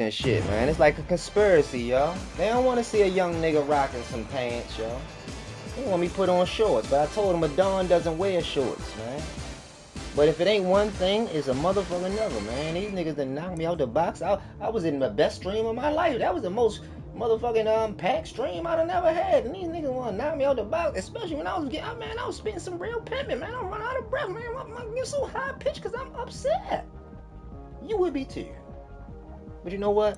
and shit, man. It's like a conspiracy, yo. They don't want to see a young nigga rocking some pants, yo. They want me put on shorts, but I told them Adon doesn't wear shorts, man. But if it ain't one thing, it's a motherfucker another, man. These niggas done knocked me out the box. I was in the best stream of my life. That was the most motherfucking packed stream I'd have never had. And these niggas want to knock me out the box, especially when I was getting, man, I was spitting some real pimping, man. I'm running out of breath, man. I'm getting so high pitched because I'm upset. You would be too. But you know what?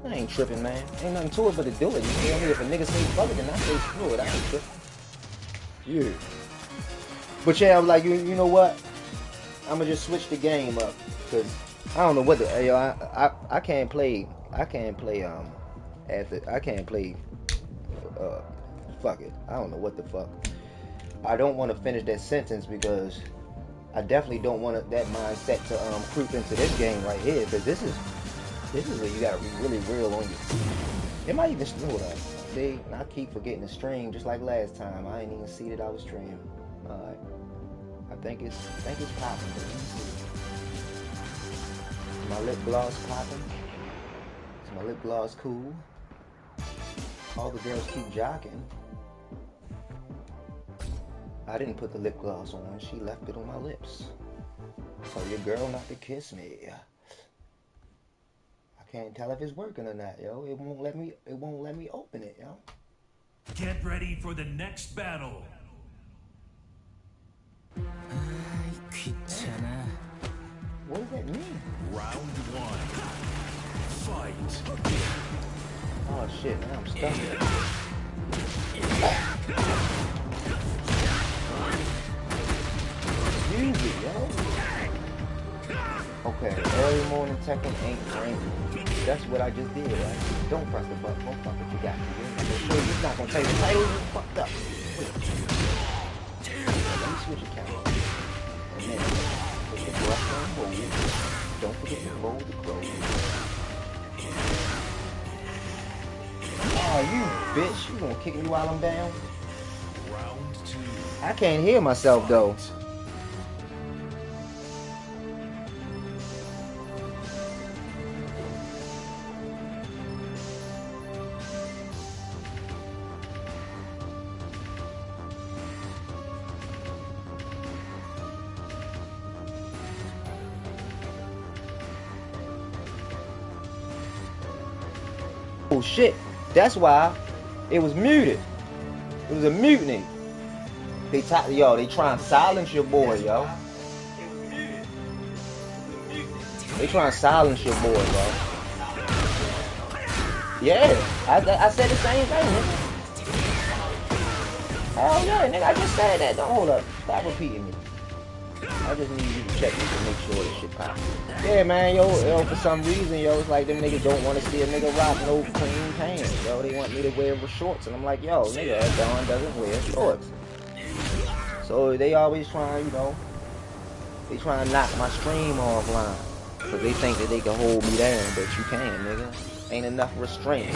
I ain't tripping, man. Ain't nothing to it but to do it. You feel me? If a nigga say fuck it, then I say screw it. I ain't tripping. Yeah. But yeah, I'm like, you know what? I'ma just switch the game up, cause I don't know what the yo, I can't play fuck it. I don't know what the fuck. I don't want to finish that sentence because I definitely don't want that mindset to creep into this game right here, cause this is where you gotta be really real on your feet. It might even hold up. See, I keep forgetting to stream just like last time. I ain't even see that I was streaming. Alright. I think it's popping. Is my lip gloss popping? Is my lip gloss cool? All the girls keep jocking. I didn't put the lip gloss on. She left it on my lips. Tell your girl not to kiss me. I can't tell if it's working or not, yo. It won't let me open it, yo. Get ready for the next battle. What does that mean? Round one. Fight. Oh shit, now I'm stuck. Easy, yo. Okay, early morning Tekken ain't raining. That's what I just did, right? Don't press the button. Don't fuck what you got. It's not gonna tell you the title. You fucked up. Wait. Let me switch account. And then put the brush on hold. Don't forget to roll the crow. Oh, you bitch. You gonna kick me while I'm down? Round two. I can't hear myself though. Oh shit, that's why it was muted. It was a mutiny. They try and silence your boy, yo. They try and silence your boy, yo. Yeah, I said the same thing, nigga. Hell yeah, nigga, I just said that. Don't hold up. Stop repeating me. I just need you to check me to make sure this shit pops. Yeah, man, yo, for some reason, yo, it's like them niggas don't want to see a nigga rock no clean pants, yo. They want me to wear shorts, and I'm like, yo, nigga, Don doesn't wear shorts. So they always try, you know, they try to knock my stream offline, because they think that they can hold me down, but you can't, nigga. Ain't enough restraint.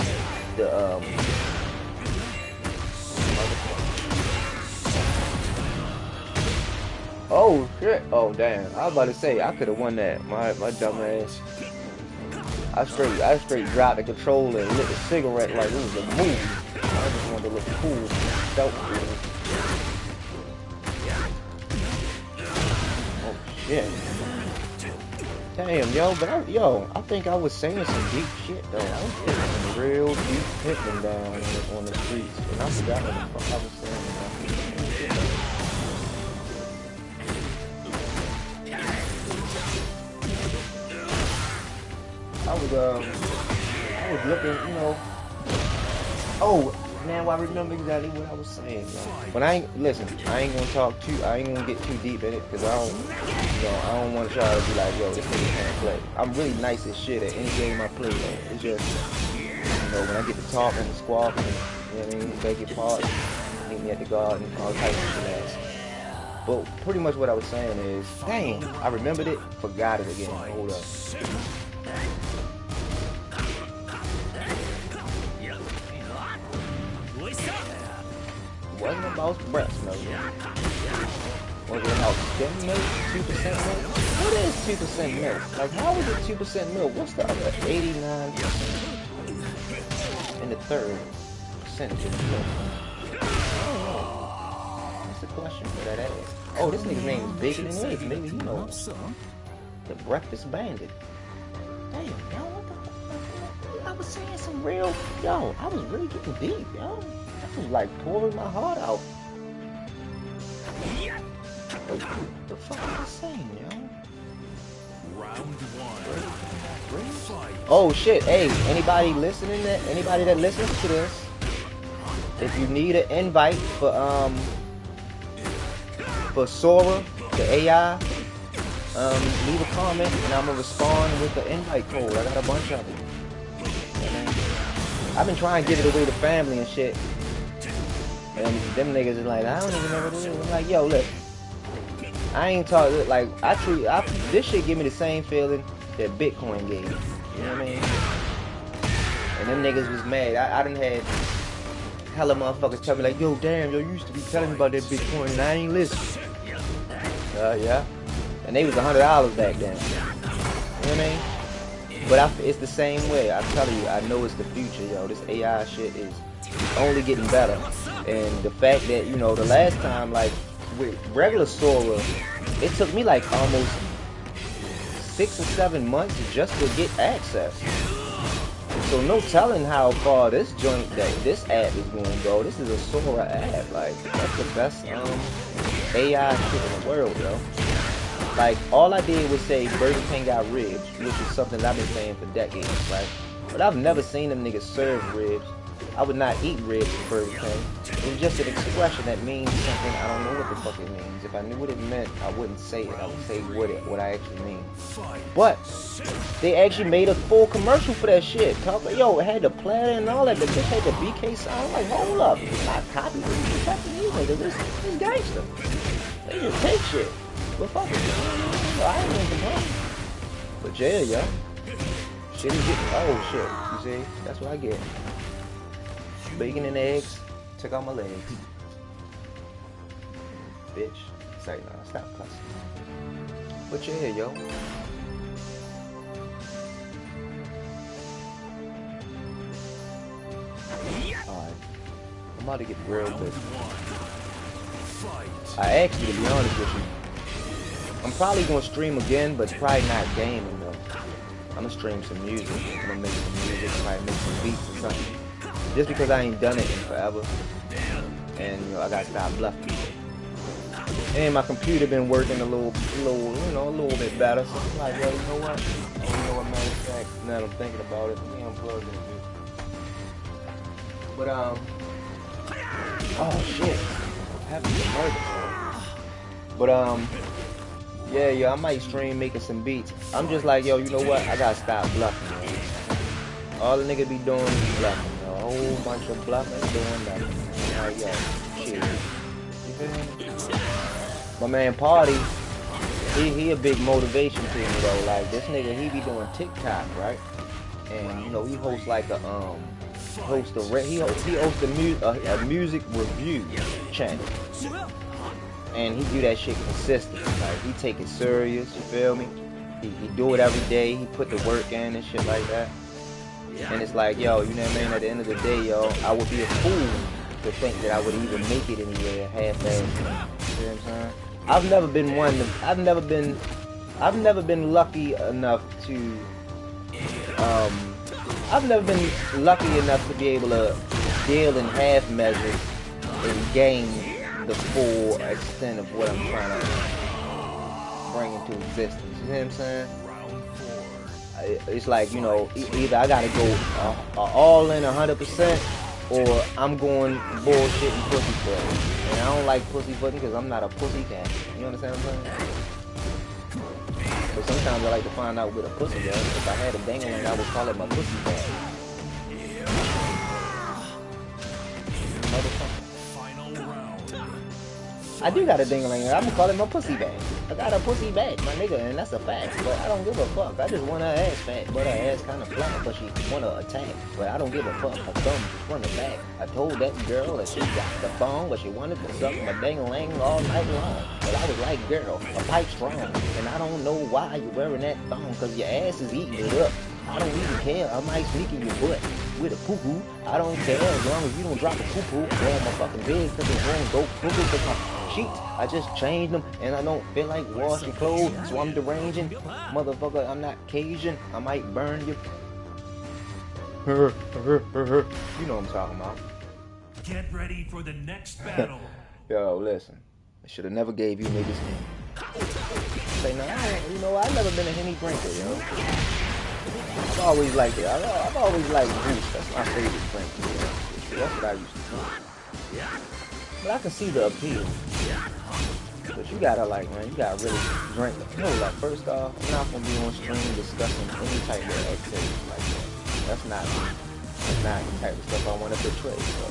Oh shit! Oh damn! I was about to say I could have won that. My dumb ass. I straight dropped the controller and lit a cigarette like it was a movie. I just wanted to look cool, felt cool. Oh shit! Damn, yo, but I think I was saying some deep shit though. I was putting some real deep pimping down on the streets, and I forgot what the fuck I was saying. I was looking, you know. Oh, now I remember exactly what I was saying. But I ain't gonna get too deep in it because I don't want y'all to be like, yo, this nigga can't play. I'm really nice as shit at any game I play. Man. It's just, you know, when I get to talking and squawking, you know what I mean, beg your pardon, meet me at the garden, all types of shit ass. But pretty much what I was saying is, dang, I remembered it, forgot it again. Hold up. Wasn't about breasts, no. Was it about skim milk? 2% milk? What is 2% milk? Like, how is it 2% milk? What's the other 89% and the third percentage of milk? I don't know. That's the question for that ass. Oh, this nigga's name is Bacon and Eggs. Maybe you know the Breakfast Bandit. Damn, yo, what the fuck? I was saying some real, yo, I was really getting deep, yo. That was like pouring my heart out. What the fuck was I saying, yo? Round one. Fight. Oh shit, hey, anybody listening anybody that listens to this, if you need an invite for Sora, the AI, leave a comment and I'm gonna respond with the invite code. I got a bunch of them. I've been trying to get it away to family and shit. And them niggas is like, I don't even know what it is. I'm like, yo, look. I ain't talking, like, this shit give me the same feeling that Bitcoin gave me. You know what I mean? And them niggas was mad. I done had hella motherfuckers tell me like, yo, damn, yo, you used to be telling me about that Bitcoin and I ain't listen. Yeah. And they was $100 back then. You know what I mean? But it's the same way. I tell you, I know it's the future, yo. This AI shit is only getting better. And the fact that, you know, the last time, like, with regular Sora, it took me like almost 6 or 7 months just to get access. So no telling how far this app is going to go. This is a Sora app. Like, that's the best AI shit in the world, yo. Like, all I did was say Burger King got ribs, which is something I've been saying for decades, right? But I've never seen them niggas serve ribs. I would not eat ribs at Burger King. It's just an expression that means something I don't know what the fuck it means. If I knew what it meant, I wouldn't say it. I would say what I actually mean. But they actually made a full commercial for that shit. Yo, it had the platter and all that. The bitch had the BK sign. I'm like, hold up. It's not copy. It's protecting these niggas. This gangster. They just take shit. But fuck it. I ain't gonna complain. But yeah, yo. Shit is getting, oh shit. You see? That's what I get. Bacon and eggs. Took out my legs. Bitch. Say nah, stop cussing. But yeah, yo. Alright. I'm about to get real good. I actually, to be honest with you, I'm probably gonna stream again, but probably not gaming though. I'm gonna stream some music. I'm gonna make some music, probably make some beats or something. Just because I ain't done it in forever. And you know, I gotta stop bluffing. And my computer been working a little bit better. So I'm like, yo, you know what? You know what, matter of fact, now that I'm thinking about it, let me unplug it. But oh shit. Happy murder, bro. But yeah, I might stream making some beats. I'm just like, yo, you know what? I gotta stop bluffing. All the niggas be doing is bluffing. A whole bunch of bluffing, doing nothing. Like, yo, shit. You feel me? My man Party, he a big motivation to me though. Like, this nigga, he be doing TikTok, right? And you know, he hosts like a music review channel. And he do that shit consistently. Like, he take it serious, you feel me? He do it every day. He put the work in and shit like that. And it's like, yo, you know what I mean? At the end of the day, yo, I would be a fool to think that I would even make it anywhere half-assed. You know what I'm saying? I've never been lucky enough to be able to deal in half measures and gain the full extent of what I'm trying to bring into existence. You know what I'm saying? It's like, you know, either I gotta go all in 100%, or I'm going bullshit and pussyfooting. And I don't like pussyfooting because I'm not a pussy cat. You understand what I'm saying? But sometimes I like to find out where the pussy is. If I had a dangling, I would call it my pussy cat. Motherfucker. Final round. I do got a ding-a-ling. I'm gonna call it my pussy bag. I got a pussy bag, my nigga, and that's a fact. But I don't give a fuck. I just want her ass fat, but her ass kind of flat, but she wanna attack. But I don't give a fuck. Her thumb just run the back. I told that girl that she got the phone, but she wanted to suck my ding-a-ling all night long. But I was like, girl, a pipe strong, and I don't know why you're wearing that thong, cause your ass is eating it up. I don't even care. I might sneak in your butt with a poo-poo. I don't care as long as you don't drop a poo-poo on my fucking bed, cause it won't go poo-poo, cause my sheets, I just changed them, and I don't feel like washing clothes, so I'm deranging. Motherfucker, I'm not Cajun. I might burn you. You know what I'm talking about. Get ready for the next battle. Yo, listen. I should have never gave you niggas Henny. Say, no, I've never been a Henny drinker, yo. I've always liked it. I've always liked juice. That's my favorite drink. That's what I used to do. But I can see the appeal. But you gotta man, you gotta really drink. First off, I'm not gonna be on stream discussing any type of activity like that. That's not the type of stuff I want to portray. So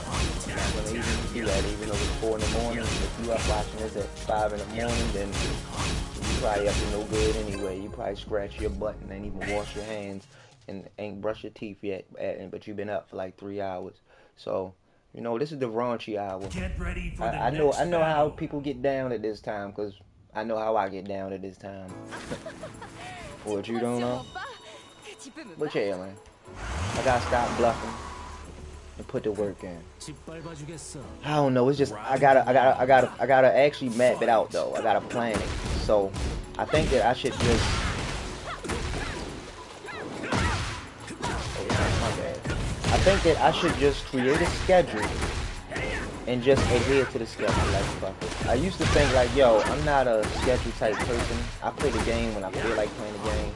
I'm not gonna even do that, even though it's 4 in the morning. If you up watching this at 5 in the morning, then you probably up to no good anyway. You probably scratch your butt and ain't even wash your hands and ain't brush your teeth yet, but you've been up for like 3 hours. So, this is the raunchy hour. Get ready for the I know battle. how people get down at this time, because I know how I get down at this time. What you don't know? But yeah, man. I gotta stop bluffing and put the work in. I don't know. It's just I gotta actually map it out though. I gotta plan it. So I think that I should just. I think that I should just create a schedule and just adhere to the schedule. Like fuck it. I used to think like, yo, I'm not a schedule type person. I play the game when I feel like playing the game.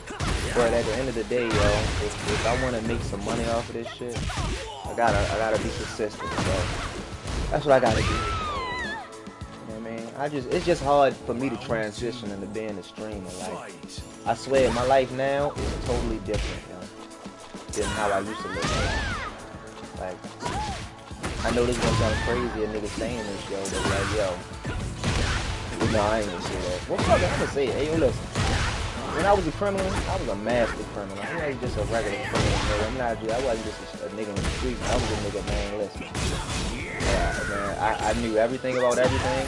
But at the end of the day, yo, if I want to make some money off of this shit, I gotta be consistent. So that's what I gotta do. You know what I mean? It's just hard for me to transition into being a streamer. Like, I swear, my life now is totally different, yo, than how I used to live. Like, I know this gonna sound crazy, a nigga saying this, yo, but like, yo, no, I ain't gonna say that. Well, fuck it, I'm gonna say it. Hey, yo, listen. When I was a criminal, I was a master criminal. I wasn't just a regular criminal, nigga. I wasn't just a nigga in the street. I was a nigga, man, listen. Yeah, man, I knew everything about everything.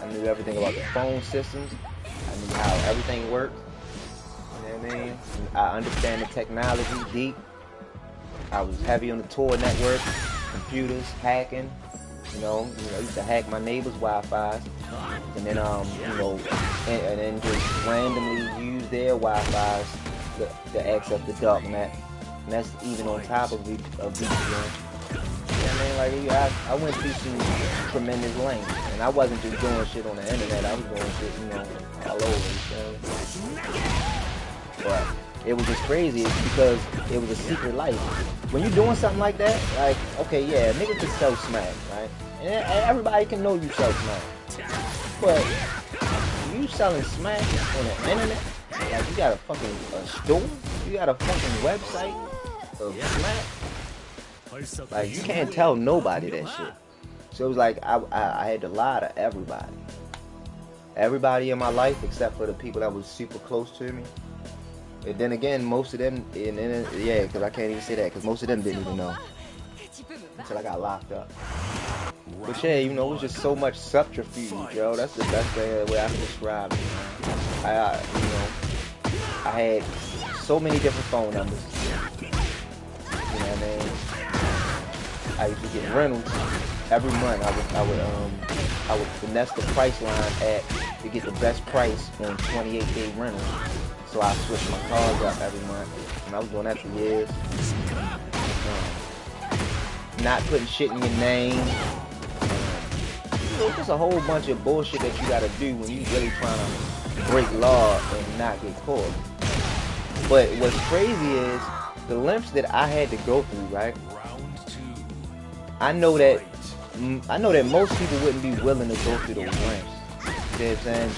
I knew everything about the phone systems. I knew how everything worked. You know what I mean? I understand the technology deep. I was heavy on the Tor network, computers, hacking. I used to hack my neighbor's Wi-Fi's, and then and then just randomly use their Wi-Fi's to access the dark net, and that's even on top of VPN. You know what I mean? Like, I went through some tremendous lengths, and I wasn't just doing shit on the internet. I was doing shit, all over. But it was just crazy because it was a secret life. When you're doing something like that, like, okay, yeah, nigga can sell smack, right? And everybody can know you sell smack. But you selling smack on the internet, like you got a fucking store, you got a fucking website of smack. Like, you can't tell nobody that shit. So it was like I had to lie to everybody. Everybody in my life except for the people that was super close to me. And then again, most of them, because I can't even say that, because most of them didn't even know until I got locked up. But yeah, it was just so much subterfuge, yo. That's the best way I can describe it. I had so many different phone numbers. You know what I mean? I used to get rentals every month. I would finesse the price line to get the best price on 28-day rentals. So I switched my cars up every month, and I was doing that for years. Not putting shit in your name. It's just a whole bunch of bullshit that you gotta do when you really trying to break law and not get caught. But what's crazy is the lengths that I had to go through, right? I know that most people wouldn't be willing to go through those lengths. You know what I'm saying?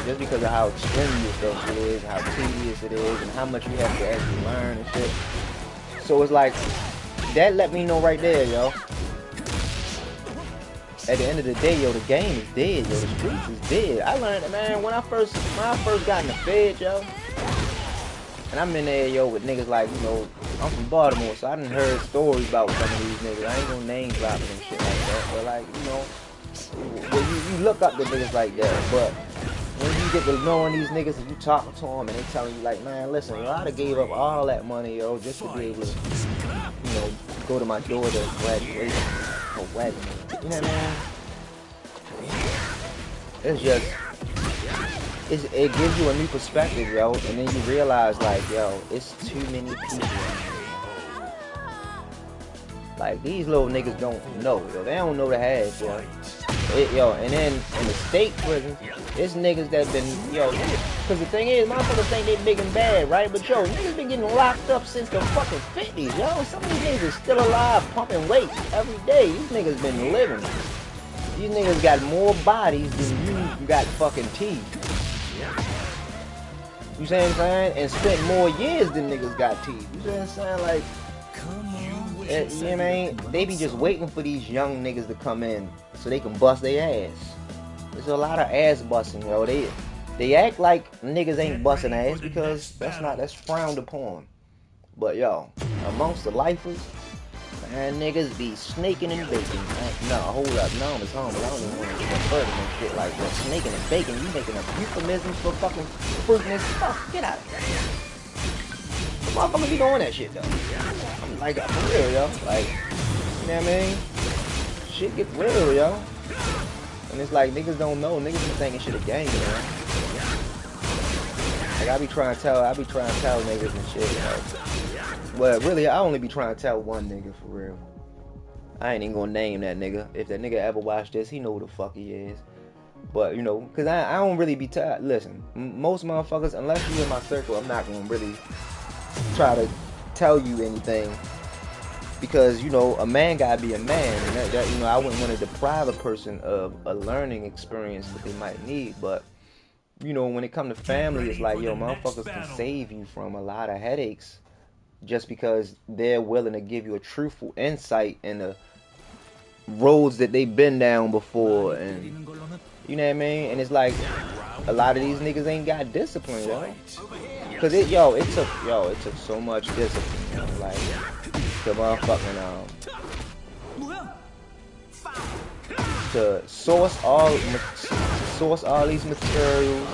Just because of how strenuous that shit is, how tedious it is, and how much you have to actually learn and shit. So it's like, that let me know right there, yo. at the end of the day, yo, the game is dead, yo. The streets is dead. I learned that, man, when I first got in the Fed, yo. And I'm in there, yo, with niggas like, you know, I'm from Baltimore, so I done heard stories about some of these niggas. I ain't gonna name drop them and shit like that. But like, you know, well, you look up to niggas like that, but when you get to knowing these niggas and you talking to them and they telling you like, man, listen, yo, I'd have gave up all that money, yo, just to be able to, you know, go to my daughter's graduation or wedding. You know what I mean? It's just, it gives you a new perspective, yo, and then you realize like, yo, it's too many people. Like, these little niggas don't know, yo. They don't know the half, yo. Yo, and then in the state prison, it's niggas that been, yo, because the thing is, motherfuckers think they big and bad, right? But yo, niggas been getting locked up since the fucking 50s, yo. Some of these niggas are still alive, pumping weight every day. These niggas been living. These niggas got more bodies than you got fucking teeth. You see what I'm saying? And spent more years than niggas got teeth. You see what I'm saying? Like, you know what I mean? They be just waiting for these young niggas to come in so they can bust their ass. There's a lot of ass busting, yo. They act like niggas ain't busting ass because that's frowned upon. But yo, amongst the lifers, man, niggas be snaking and baking. No, hold up, no, I'm humble. I don't even want to get further than shit like that. Snaking and baking, you making up euphemisms for fucking fruitness. Fuck, get out of here. The motherfuckers be doing that shit though. I'm like, for real, yo. Like, you know what I mean? Shit get real, yo. And it's like niggas don't know. Niggas be thinking shit a game, man. Like I be trying to tell niggas and shit, you know. Well, really, I only be trying to tell one nigga for real. I ain't even gonna name that nigga. If that nigga ever watch this, he know who the fuck he is. But you know, cause I don't really be listen, most motherfuckers, unless you in my circle, I'm not gonna really try to tell you anything. Because, you know, a man gotta be a man, and that you know, I wouldn't want to deprive a person of a learning experience that they might need. But, you know, when it comes to family, it's like, yo, motherfuckers can save you from a lot of headaches just because they're willing to give you a truthful insight in the roads that they've been down before, and you know what I mean. And it's like a lot of these niggas ain't got discipline, yo. Cause it took so much discipline, you know? Like to motherfucking to source all these materials,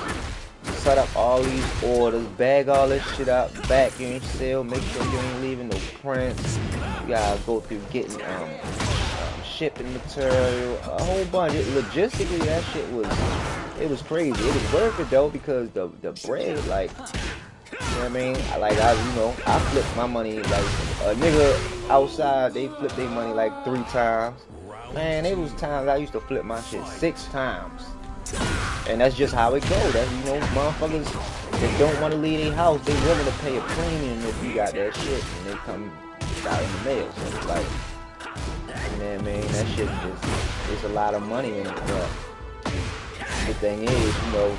set up all these orders, bag all this shit up, vacuum seal, make sure you ain't leaving no prints. You gotta go through getting shipping material, a whole bunch. Logistically, that shit was crazy. It was worth it though, because the bread, like, you know what I mean? I flipped my money like a nigga outside. They flipped their money like 3 times. Man, it was times I used to flip my shit 6 times. And that's just how it goes. That's, you know, motherfuckers that don't want to leave their house, they willing to pay a premium if you got that shit and they come out in the mail. So it's like, you know what I mean? That shit it's a lot of money in it. But the thing is, you know,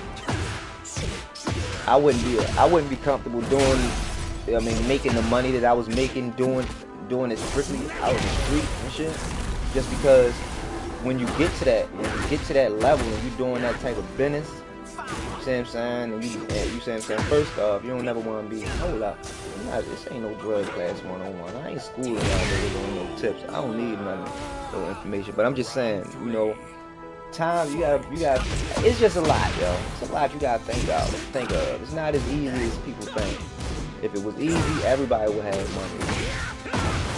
I wouldn't be comfortable making the money that I was making doing it strictly out in the street and shit. Just because when you get to that level and you doing that type of business, you see what I'm saying? And you see what I'm saying? First off, you don't never want to be, hold up, this ain't no drug class 101. I ain't schooling y'all niggas on no tips. I don't need no information. But I'm just saying, you know, time you got it's just a lot, yo. It's a lot you gotta think of. It's not as easy as people think. If it was easy, everybody would have money.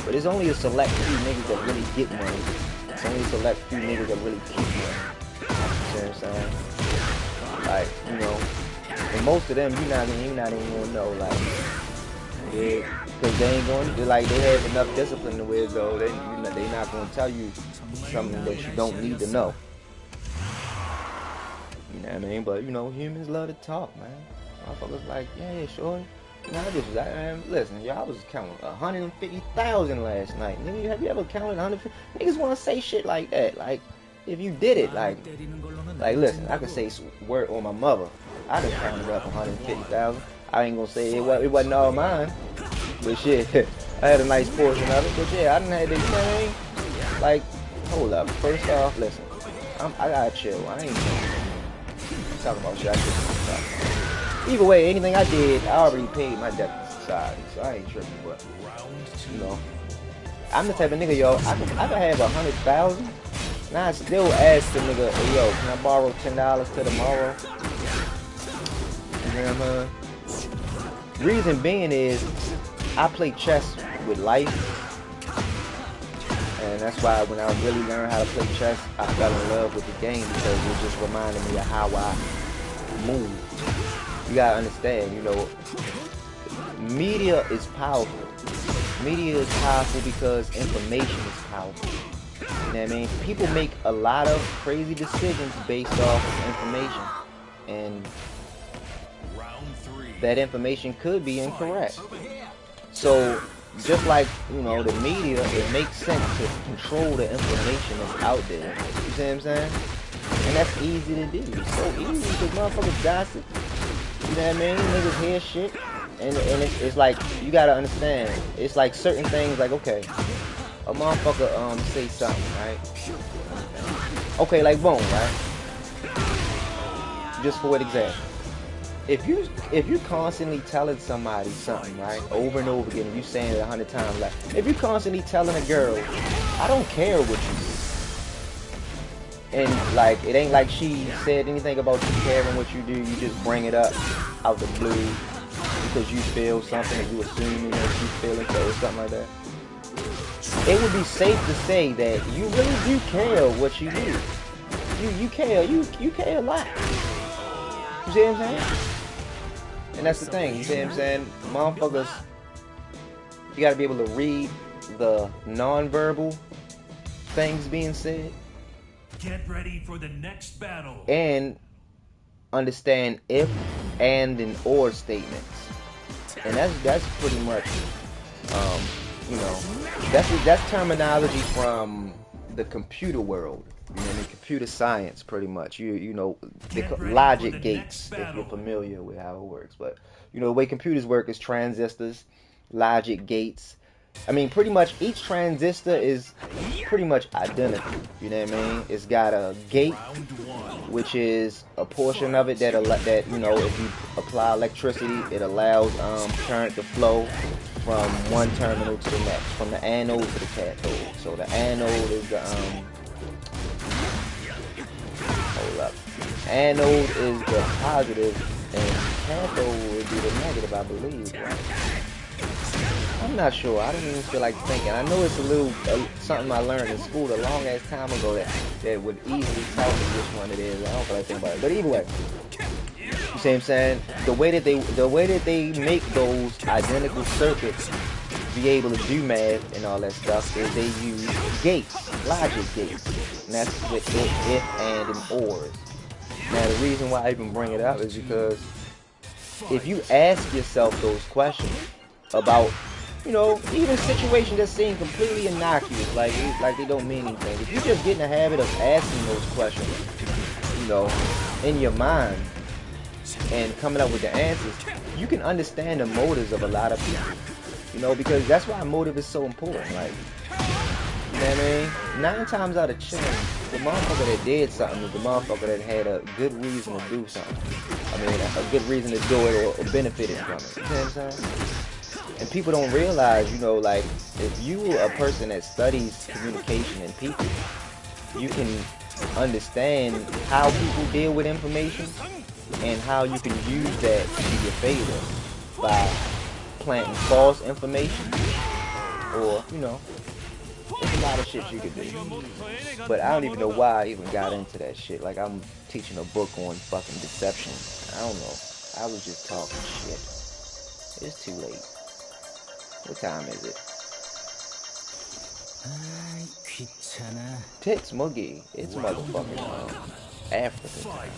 But it's only a select few niggas that really get money. It's only a select few niggas that really keep money. You know what I'm saying? Like, you know, and most of them you're not even gonna know, like, yeah, because they ain't going to, like, they have enough discipline to where though they not gonna tell you something that you don't need to know. You know what I mean? But you know, humans love to talk, man. Motherfuckers like, yeah, sure. Listen, y'all, I was counting 150,000 last night. Nigga, have you ever counted 150? Niggas want to say shit like that. Like, if you did it, like, listen, I could say word on my mother. I done counted up 150,000. I ain't gonna say it wasn't all mine, but shit, I had a nice portion of it. But yeah, I done had to, you know what I mean? Like, Hold up. First off, listen. I gotta chill. I ain't talking about shit. I shouldn't. Either way, anything I did, I already paid my debt to society, so I ain't tripping. But you know, I'm the type of nigga, yo. I could have 100,000. And I still ask the nigga, hey, yo, can I borrow $10 till tomorrow? You know what I'm saying? Reason being is, I play chess with life. And that's why when I really learned how to play chess, I fell in love with the game because it just reminded me of how I move. You gotta understand, you know, media is powerful. Media is powerful because information is powerful. You know what I mean? People make a lot of crazy decisions based off of information. And that information could be incorrect. So, just like, you know, the media, it makes sense to control the information that's out there. You see what I'm saying? And that's easy to do. It's so easy because motherfuckers gossip. You know what I mean? Niggas hear shit. And it's like, you gotta understand, it's like certain things, like, okay, a motherfucker say something, right? Okay, like boom, right? Just for an example. If you constantly telling somebody something, right, over and over again, you saying it 100 times, like, if you constantly telling a girl, I don't care what you do, and like, it ain't like she said anything about you caring what you do, you just bring it up out the blue because you feel something, and you assume, you know, she feeling so or something like that. It would be safe to say that you really do care what you do. You care a lot. You see what I'm saying? And that's the thing, you see what I'm saying? Motherfuckers, you gotta be able to read the non-verbal things being said. Get ready for the next battle. And understand if, and or statements. And that's pretty much, you know, that's terminology from the computer world. You know, the computer science, pretty much. You know, the logic gates, if you're familiar with how it works. But, you know, the way computers work is transistors, logic gates. I mean, pretty much each transistor is pretty much identical. You know what I mean? It's got a gate, which is a portion of it that you know, if you apply electricity, it allows current to flow from one terminal to the next, from the anode to the cathode. So the anode is the hold up. Anode is the positive, and cathode would be the negative, I believe. Right? I'm not sure. I don't even feel like thinking. I know it's a little something I learned in school a long ass time ago that would easily tell me which one it is. I don't feel like thinking about it. But either way, you see what I'm saying? The way that they make those identical circuits be able to do math and all that stuff is they use gates, logic gates. And that's with if, and ors. Now the reason why I even bring it up is because if you ask yourself those questions about, you know, even situations that seem completely innocuous, like they don't mean anything. If you just get in the habit of asking those questions, you know, in your mind and coming up with the answers, you can understand the motives of a lot of people. You know, because that's why motive is so important. Like, you know what I mean? 9 times out of 10, the motherfucker that did something is the motherfucker that had a good reason to do something. I mean, a good reason to do it or benefited from it. You know what I'm saying? And people don't realize, you know, like, if you are a person that studies communication and people, you can understand how people deal with information and how you can use that to your favor by planting false information, or, you know, there's a lot of shit you could do. But I don't even know why I even got into that shit. Like, I'm teaching a book on fucking deception. I don't know. I was just talking shit. It's too late. What time is it? Tits Moogie. It's motherfucking African time.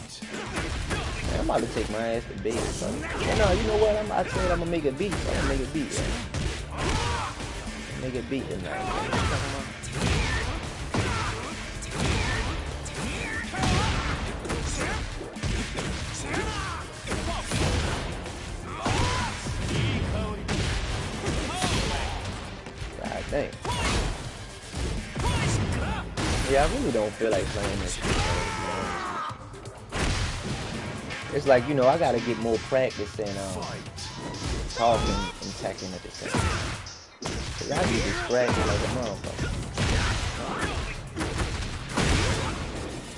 Man, I'm about to take my ass to bed, son. Yeah, no, you know what? I said I'm gonna make a beat. So I'm gonna make a beat, yeah. Make a beat tonight. God damn. Yeah, I really don't feel like playing this shit. It's like, you know, I gotta get more practice and talking and Tekken at the same time. Cause I get distracted like a motherfucker.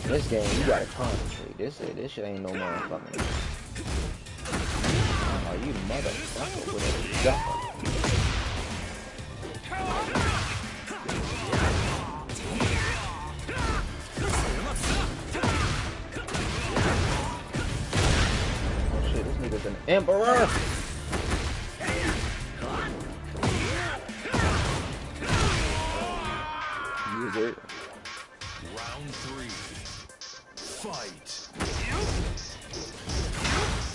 This game, you gotta concentrate. This shit ain't no motherfucking. Oh, you motherfucker with a jumper. Oh shit, this nigga's an emperor. Use it. Round 3. Fight.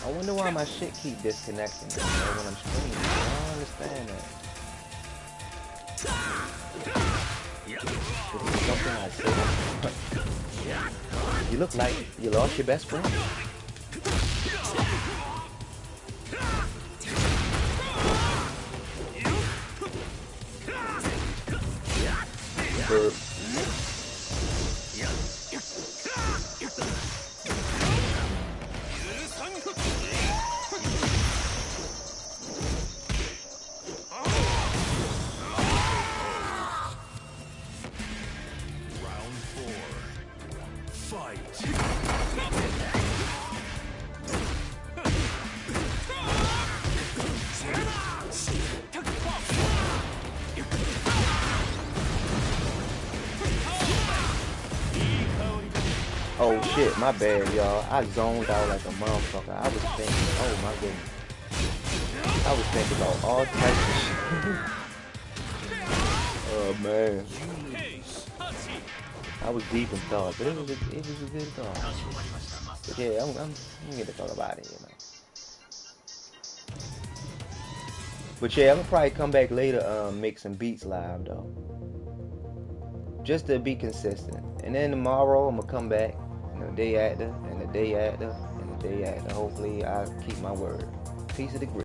I wonder why my shit keep disconnecting when I'm streaming. I don't understand that. This is something I said. You look like you lost your best friend. Burp. Oh shit, my bad, y'all. I zoned out like a motherfucker. I was thinking, oh my goodness. I was thinking about all types of shit. Oh man. I was deep in thought, but it was a good thought. But yeah, I'm gonna get the fuck about it, you know. But yeah, I'm gonna probably come back later, make some beats live though. Just to be consistent. And then tomorrow I'm gonna come back, and the day after, and the day after, and the day after. Hopefully I keep my word. Peace of the grip.